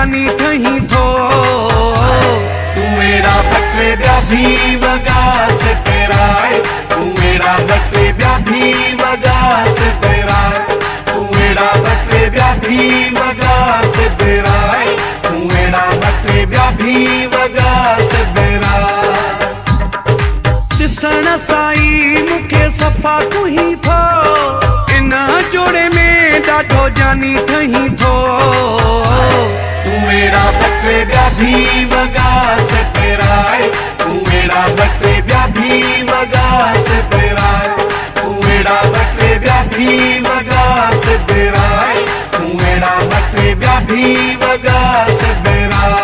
जानी ठही थो। तू मेरा बटे ब्या भी वगा से पेराए, तू मेरा बटे ब्या भी वगा से पेराए, तू मेरा बटे ब्या भी वगा से पेराए, तू मेरा बटे ब्या भी वगा से पेराए। दिसण साई मुखे सफ़ा तू ही थो, इन जोड़े में ॾाढो जानी ठही थो। तू मेरा बटे ब्या भी वगा से पेराए, तू मेरा बटे ब्या भी वगा से पेराए, तू मेरा बटे ब्या भी वगा से पेराए, तू मेरा बटे ब्या भी वगा से पेराए।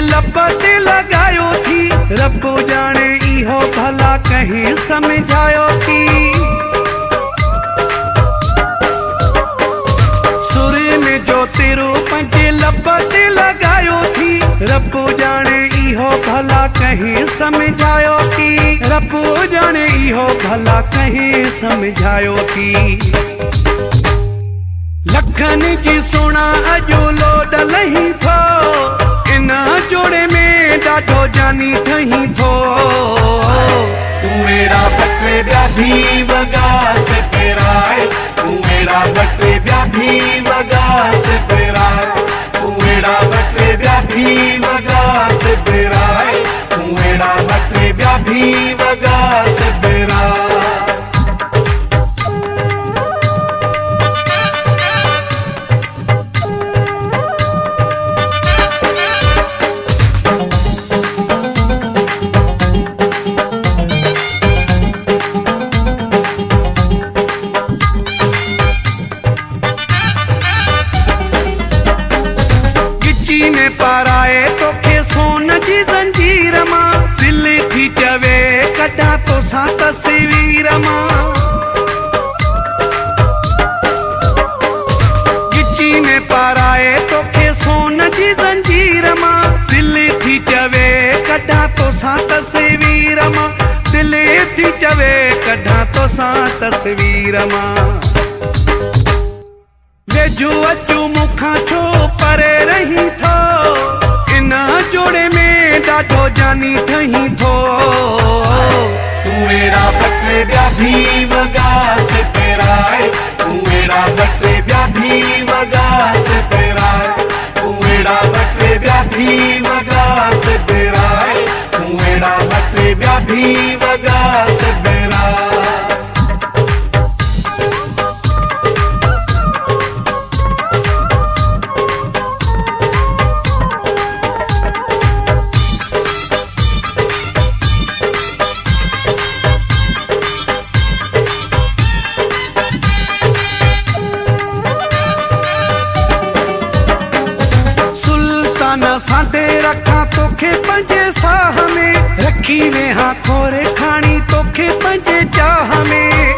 लपते लगायो थी, रब्बो जाने इहो भला कहीं समझायो थी। सुरे में जो तेरो पंजे लपते लगायो थी, रब्बो जाने इहो भला कहीं समझायो थी। रब्बो जाने इहो भला कहीं समझायो थी। लखन जी सोना अजो लोड लही थो, इन जोड़े में ॾाढो जानी ठही थो। तू मेरा बटे ब्या भी वगा से पेराए, तू मेरा बटे ब्या भी वगा से पेराए, तू मेरा बटे ब्या भी वगा से पेराए, तू मेरा बटे ब्या भी वगा से पेराए। पाराए तोखे सोन जी जंजीर मां, दिल थी चवे कढा तो सा तस्वीर मां। गिची ने पाराए तोखे सोन जी जंजीर मां, दिल थी चवे कढा तो सा तस्वीर मां, दिल थी चवे कढा तो सा तस्वीर मां। वेझो अचो मुखां छो परे रही थो, इन जोड़े में ॾाढो जानी ठही थो। तू मेरा बटे ब्या भी वगा से पेराए, तू मेरा बटे ब्या भी वगा से पेराए, तू मेरा बटे ब्या भी वगा से पेराए, तू मेरा बटे ब्या भी वगा से पेराए। साडे रखा तोखे पंजे साह में, रखी वे हाँ खोरे खानी तोखे पंजे चाह में।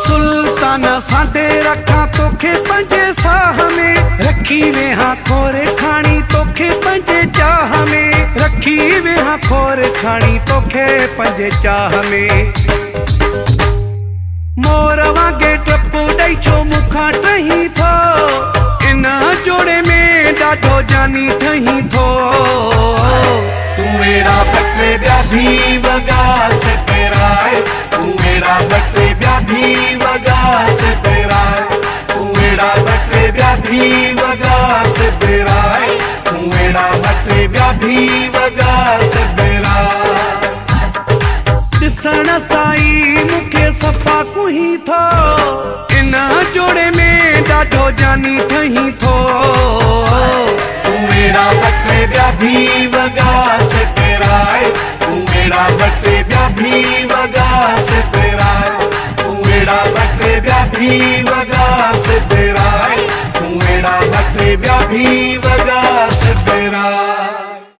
सुल्ताना साडे रखा तोखे पंजे साह में, रखी वे हाँ खोरे खानी तोखे पंजे चाह में, रखी वे हाँ खोरे खानी तोखे पंजे चाह में। मोर वागे टपो ॾई छो मुखां टही थो, इन जोड़े में ॾाढो जानी ठही थो। तू मेरा बटे ब्या भी वगा से पेराए, तू मेरा बटे ब्या भी वगा से पेराए, तू मेरा बटे ब्या भी वगा से पेराए, तू मेरा बटे ब्या भी वगा से पेराए। दिसण साई मुखे सफ़ा तू ही थो, इन जोड़े में ॾाढो जानी ठही थो। तू मेरा बटे ब्या भी वगा से पेराए, तू मेरा बटे ब्या भी वगा से पेराए, तू मेरा बटे ब्या भी वगा से पेराए, तू मेरा बटे ब्या भी वगा